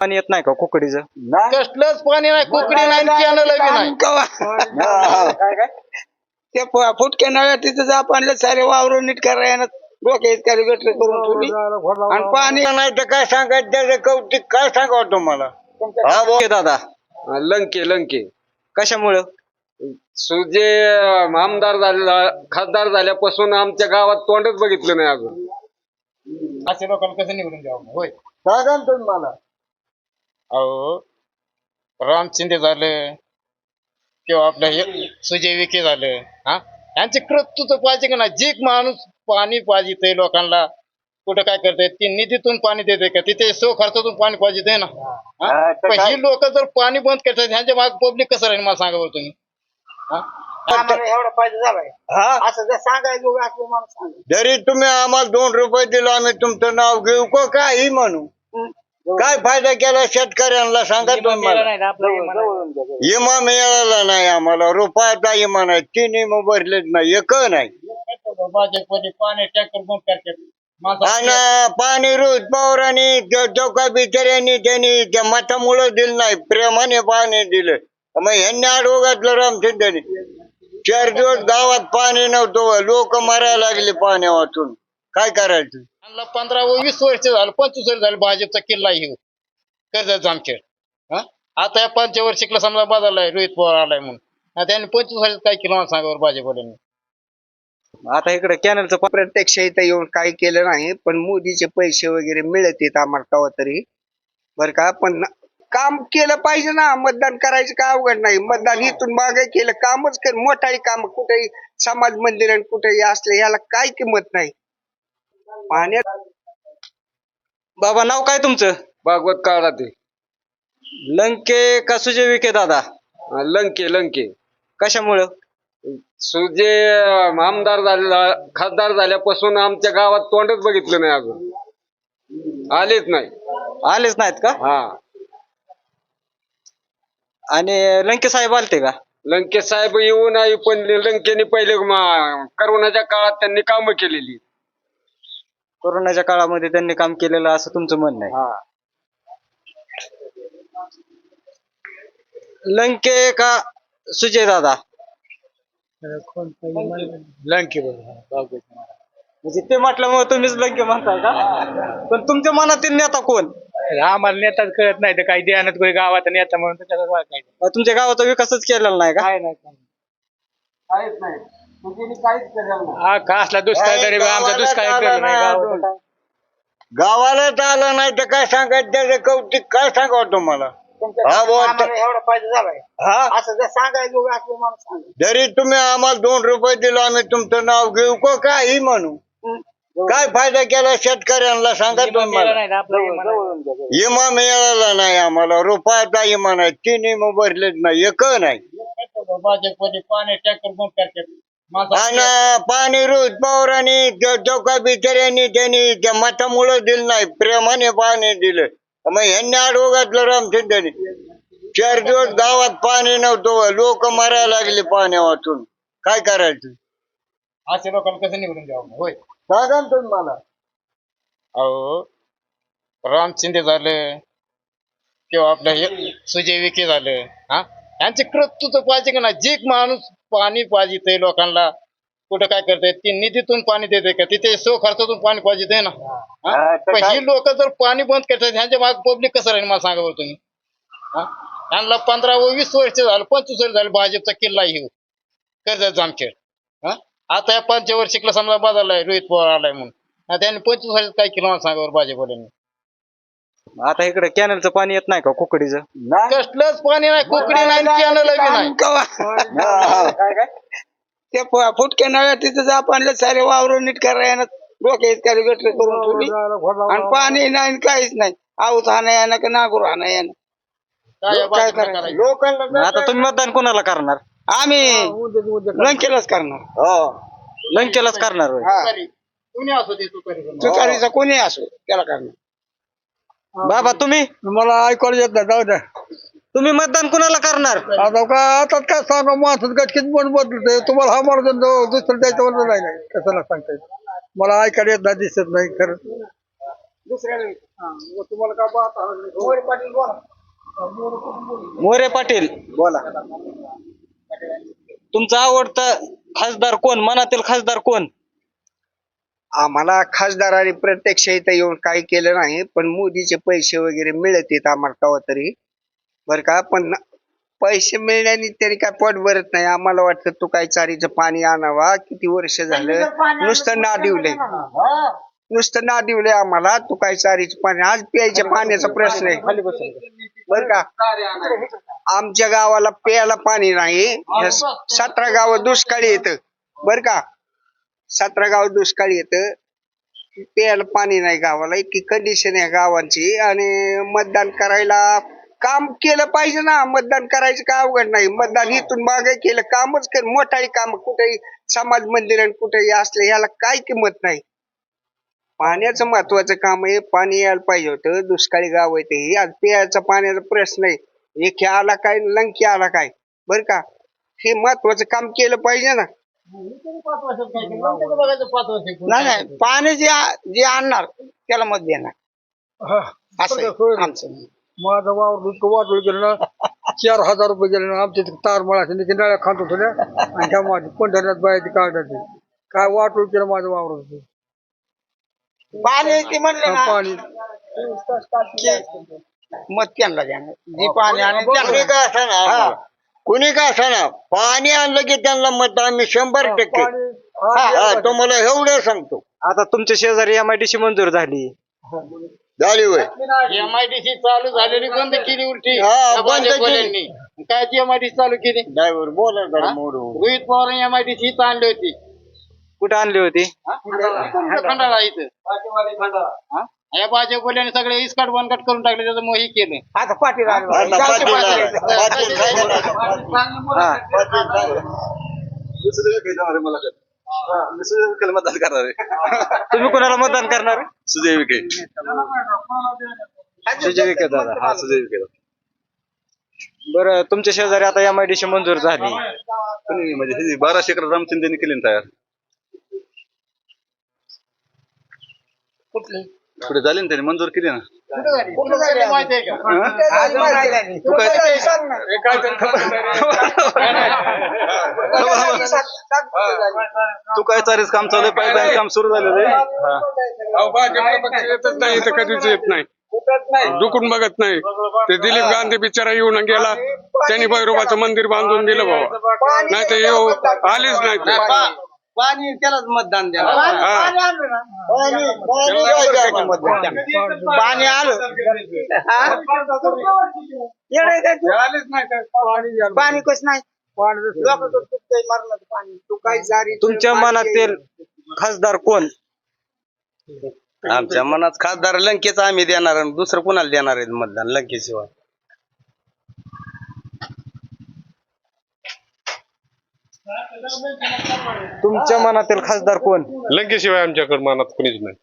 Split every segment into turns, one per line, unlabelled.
पाणी येत नाही का कुकडीचं?
कसलंच पाणी नाही, कुकडी नाही, कॅनल बी नाही.
काय ते फुटके नळ्या तिथं जा पाणलं सारे वावर नीट करायला डोक्यात काही गटर करून ठेवली आणि पाणी नाही तर काय सांगायचं त्याचं कौतिक काय सांगावं तुम्हाला.
हा बोल दादा.
लंके लंके
कशामुळं?
सुजे आमदार झाले, खासदार झाल्यापासून आमच्या गावात तोंडच बघितलं नाही अजून. असे लोकांना कसं निवडून द्यावं? होय,
सांगा ना तुम्ही मला.
अहो राम शिंदे झालं किंवा आपलं हे सुजय विखे झालं, हा यांचे कर्तृत्व पाहिजे का नाही? जे माणूस पाणी पाहिजे ते लोकांना कुठं काय करताय, ते निधीतून पाणी देते का? तिथे सो खर्चातून पाणी पाहिजे ना. पण ही लोक जर पाणी बंद करतात, ह्यांच्या मागे पब्लिक कसं राहील मला सांगा बरं तुम्ही.
एवढा फायदा झालाय असं जर सांगायचं असं मला सांगा. जरी तुम्ही आम्हाला 2 रुपये दिलो आम्ही तुमचं नाव घेऊ का काही म्हणू, काय फायदा केला शेतकऱ्यांना सांगा तुम्हाला. इमा मिळाला नाही आम्हाला, रुपयाचा इमा नाही, 3 इमा भरलेच नाही, एक नाही.
भाजपमध्ये पाणी टँकर बंद करतात.
आणि पाणी रोज पवारांनी चौका बिचाऱ्यांनी त्यांनी त्या मतामुळं दिलं नाही, प्रेमाने पाणी दिलं. मग ह्यांनी आडवं घातलं रामचंद्रांनी. 4 दिवस गावात पाणी नव्हतं, लोक मरायला लागले पाण्या वाचून. काय करायचं?
15 व 20 वर्ष झालं, 25 वर्ष झालं भाजपचा किल्ला येऊ कर्जत जामखेड. आता या 5 वर्षिकला समजा बदललाय, रोहित पवार आलाय म्हणून. त्यांनी 25 वर्षात काय केलं सांगा बरं भाजपवाल्यांनी?
आता इकडे कॅनलचं
प्रत्यक्ष इथं येऊन काही केलं नाही, पण मोदीचे पैसे वगैरे मिळत येत आम्हाला कवा तरी बर का. पण काम केलं पाहिजे ना, मतदान करायचं काय अवघड नाही. मतदान इथून मागे केलं, कामच कर, मोठाही काम कुठेही समाज मंदिर आणि कुठेही असले याला काय किंमत नाही. पाण्यात
बाबा नाव काय तुमचं?
भागवत काळा ते
लंके का सुजय विखे दादा?
लंके लंके.
कशामुळं?
सुजे आमदार झाले, खासदार झाल्यापासून आमच्या गावात तोंडच बघितलं नाही अजून, आलेच नाही.
आलेच नाहीत का?
हा,
आणि लंके साहेब आलते का?
लंके साहेब येऊ नाही, पण लंकेने पहिले करोनाच्या काळात त्यांनी कामं केलेली.
कोरोनाच्या काळामध्ये त्यांनी काम केलेलं असं तुमचं म्हणणं आहे? लंके का सुजय दादा?
लंके
म्हणजे ते म्हटल्यामुळे तुम्हीच लंके म्हणताय का? पण तुमच्या मनातील नेता कोण?
आम्हाला नेताच कळत नाही तर काही देण्यात कोणी गावात नेता म्हणून
तुमच्या गावाचा विकासच केलेला नाही का?
काहीच नाही, काहीच केलं नाही.
हा कसला दुष्काळ तरी आमचा दुष्काळ केलं नाही.
गावालाच आलं नाही तर काय सांगायचं त्याचं कौतिक काय सांगावं तुम्हाला.
एवढा फायदा झालाय असं जर सांगायचं असं मला सांगा.
जरी तुम्ही आम्हाला 2 रुपये दिलो आम्ही तुमचं नाव घेऊ का काही म्हणू, काय फायदा केला शेतकऱ्यांना सांगा तुम्हाला. इमा मिळाला नाही आम्हाला, रुपयाचा इमा नाही, 3 इमा भरलेच नाही, एक नाही.
भाजपमध्ये पाणी टँकर बंद करतात.
आणि पाणी रोज पवारांनी चौका बिचाऱ्यांनी त्यांनी त्या मतामुळं दिलं नाही, प्रेमाने पाणी दिलं. मग ह्यांनी आडवं घातलं रामचंद्रांनी. 4 दिवस गावात पाणी नव्हतं, लोक मरायला लागले पाण्या वाचून. काय करायचं?
असे लोकांना कसं निवडून द्यावं? होय,
सांगा ना तुम्ही मला.
अहो राम शिंदे झालं किंवा आपलं हे सुजय विखे झालं, हा यांचे कर्तृत्व पाहिजे का नाही? जे माणूस पाणी पाहिजे ते लोकांना कुठं काय करतायत, ते निधीतून पाणी देते का? तिथे सो खर्चातून पाणी पाहिजे ना. पण ही लोक जर पाणी बंद करतात, ह्यांच्या मागे पब्लिक कसं राहील मला सांगा बरं तुम्ही. यांना 15 व 20 वर्ष झालं, 25 वर्ष झालं भाजपचा किल्ला येऊ कर्जत जामखेड. आता या 5 वर्षिकला समजा बदललाय, रोहित पवार आलाय म्हणून. त्यांनी 25 वर्षात काय केलं मला सांगा बरं भाजपवाल्यांनी?
आता इकडे कॅनलचं पाणी येत नाही का कुकडीचं?
कसलंच पाणी नाही, कुकडी नाही, कॅनल बी नाही. ते फुटके नळ्या तिथं जा पाणलं सारे वावर नीट करायला डोक्यात काही गटर करून ठेवली आणि पाणी नाही, काहीच नाही. आऊत हाना यानं का नागूर हाना यानं काय करायचं लोकांना.
आता तुम्ही मतदान कोणाला करणार?
आम्ही लंकेलाच करणार.
लंकेलाच करणार होय.
कोणी असू दे
तुकारीचा कोणी असो त्याला करणार.
बाबा तुम्ही?
मला ऐकायला येत नाही, जाऊ द्या.
तुम्ही मतदान कोणाला करणार?
आता काय सांगा, माणूस गटकीत पण बदलतोय. तुम्हाला हा माणूस दुसरं द्यायचं नाही, कशाला सांगता येत. मला ऐकायला येत नाही, दिसत नाही खरं.
तुम्हाला काय मोरे पाटील बोला. मोरे पाटील बोला. तुमचा आवडता खासदार कोण, मनातील खासदार कोण?
आम्हाला खासदारांनी प्रत्यक्ष इथं येऊन काही केलं नाही, पण मोदीचे पैसे वगैरे मिळत आहेत आम्हाला तेव्हा तरी, बरं का. पण पैसे मिळण्याने तरी काय पोट भरत नाही. आम्हाला वाटतं तू काय चारीचं पाणी आणावा, किती वर्ष झालं नुसतं नादिवलंय आम्हाला. तू काय चारीचं पाणी, आज प्यायच्या पाण्याचा प्रश्न आहे बर का. आमच्या गावाला प्यायला पाणी नाही. 17 गावं दुष्काळी येतं बर का. 17 गाव दुष्काळी येतं, प्यायला पाणी नाही गावाला. इतकी कंडिशन आहे गावांची. आणि मतदान करायला काम केलं पाहिजे ना. मतदान करायचं काय अवघड नाही. मतदान इथून मागे केलं, कामच कर, मोठाही काम कुठेही समाज मंदिर कुठेही असले ह्याला काय किंमत नाही. पाण्याचं महत्वाचं काम आहे. पाणी यायला पाहिजे होतं. दुष्काळी गाव आहे ते. आज प्यायचा पाण्याचा प्रश्न आहे. एक आला काय, लंकी आला काय बर का. हे महत्वाचं काम केलं पाहिजे ना.
नाही पाणी जे आणणार त्याला मत देणार असं आहे आमचं.
माझा वावर इतकं वाटलं गेलं ना, 4,000 रुपये गेले ना. आमच्या तार मळाचे नळ्या खात होत्या आणि त्या माझी पंढरनाथ बायाची काढायची. काय वाटलं केलं माझं वावर.
पाणी ते म्हणलं ना,
पाणी
मत त्यांना देणार जे पाणी आणि कुणी का असणार पाणी आणलं की त्यांना मत आम्ही 100%. तुम्हाला एवढं सांगतो.
आता तुमच्या शेजारी MIDC मंजूर झाली.
झाली होय.
MIDC चालू झालेली बंद केली उलटी
हा, बंद केली.
भाजपवाल्यांनी. काय MIDC चालू केली?
ड्रायव्हर बोला जरा मोडून.
रोहित पवारांनी MIDC इथं आणली होती.
कुठे आणली होती?
खंडाळा इथं. हा? या भाजपवाल्यांनी सगळे इस्कट बनकट करून टाकले, त्याचं मोही केलं.
आता पाटील
मतदान करणार आहे.
तुम्ही कोणाला मतदान करणार?
सुजय विखे.
सुजय विखे दादा.
हा सुजय विखे.
बरं, तुमच्या शेजारी आता MIDC मंजूर झाली.
म्हणजे 1200 एकर राम शिंदेने केली ना तयार. पुढे झाली ना, त्यांनी मंजूर केली ना.
माहितीये का?
तू काय चालेल काम चालू आहे, पाईपलाईन काम सुरू झालेलं आहे.
येतच नाही इथं, कधीच येत नाही, दुखून बघत नाही. ते दिलीप गांधी बिचारा येऊन गेला, त्यांनी भैरोबाचं मंदिर बांधून दिलं बाबा. नाही तर येऊ आलीच नाही ते.
पाणी त्यालाच मतदान द्या. पाणी आलं पाणी कस नाही.
तू काय जारी
तुमच्या मनातील खासदार कोण?
आमच्या मनात खासदार लंकेच आम्ही देणार आणि दुसरं कोणाला देणार आहे मतदान लंकेशिवाय.
तुमच्या मनातील खासदार कोण?
लंकेशिवाय आमच्याकडे मनात कोणीच नाही.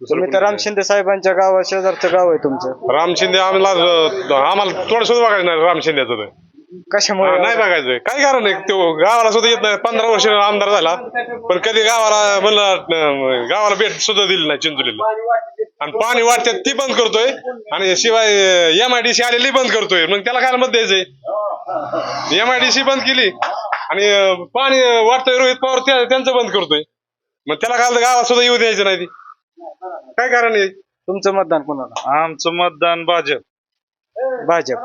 तुम्ही तर राम शिंदे साहेबांच्या गावा शेजारचं गाव आहे तुमचं.
राम शिंदे आम्हाला थोडं सुद्धा बघायचं नाही. राम शिंदेचं तर
कशामुळे
नाही बघायचंय. काय कारण आहे, तो गावाला सुद्धा येत नाही. 15 वर्ष आमदार झाला, पण कधी गावाला म्हणलं गावाला भेट सुद्धा दिली नाही चिंचोलीला. आणि पाणी वाटतात ती बंद करतोय, आणि शिवाय MIDC आलेली बंद करतोय. मग त्याला काय मत द्यायचंय? MIDC बंद केली आणि पाणी वाटतंय रोहित पवार त्यांचं बंद करतोय. मग त्याला काय गावात सुद्धा येऊ द्यायचं नाही. काय कारण आहे?
तुमचं मतदान कोणाला?
आमचं मतदान भाजप.
भाजप.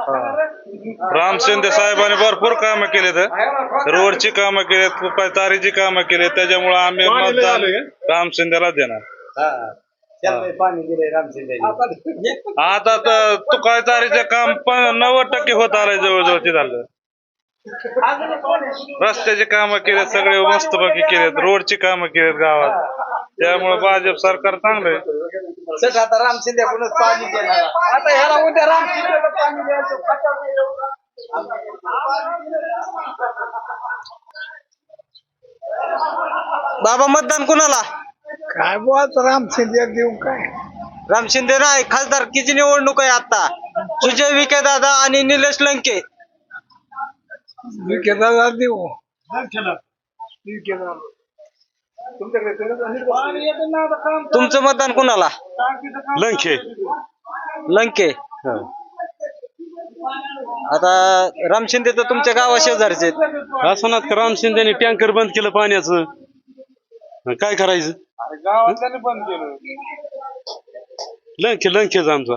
राम शिंदे साहेबांनी भरपूर कामं केलेत, रोडची कामं केलेत, काय तारीची कामं केलेत, त्याच्यामुळे आम्ही मतदान राम शिंदेला देणार.
पाणी दिलंय राम शिंदे.
आता तर तुकाय तारीचं काम 90% होत आलंय, जवळजवळ ते झालं. रस्त्याची कामं केलेत, सगळे मस्तपैकी केलेत, रोडची कामं केलेत गावात. त्यामुळे भाजप सरकार चांगलं आहे.
आता राम शिंदे पाणी देणार. आता ह्याला उद्या राम शिंदे पाणी द्यायचं.
बाबा मतदान कोणाला?
काय बोलत राम शिंदे देऊ काय?
राम शिंदे नाही, खासदारकीची निवडणूक आहे आता. सुजय विखे दादा आणि निलेश लंके.
विखे दादा देऊ.
तुमचं मतदान कुणाला?
लंके
लंके. आता राम शिंदे तर तुमच्या गावा शेजारचे आहेत.
असं ना राम शिंदेने टँकर बंद केलं पाण्याचं, काय करायचं? लंकेच आमचा.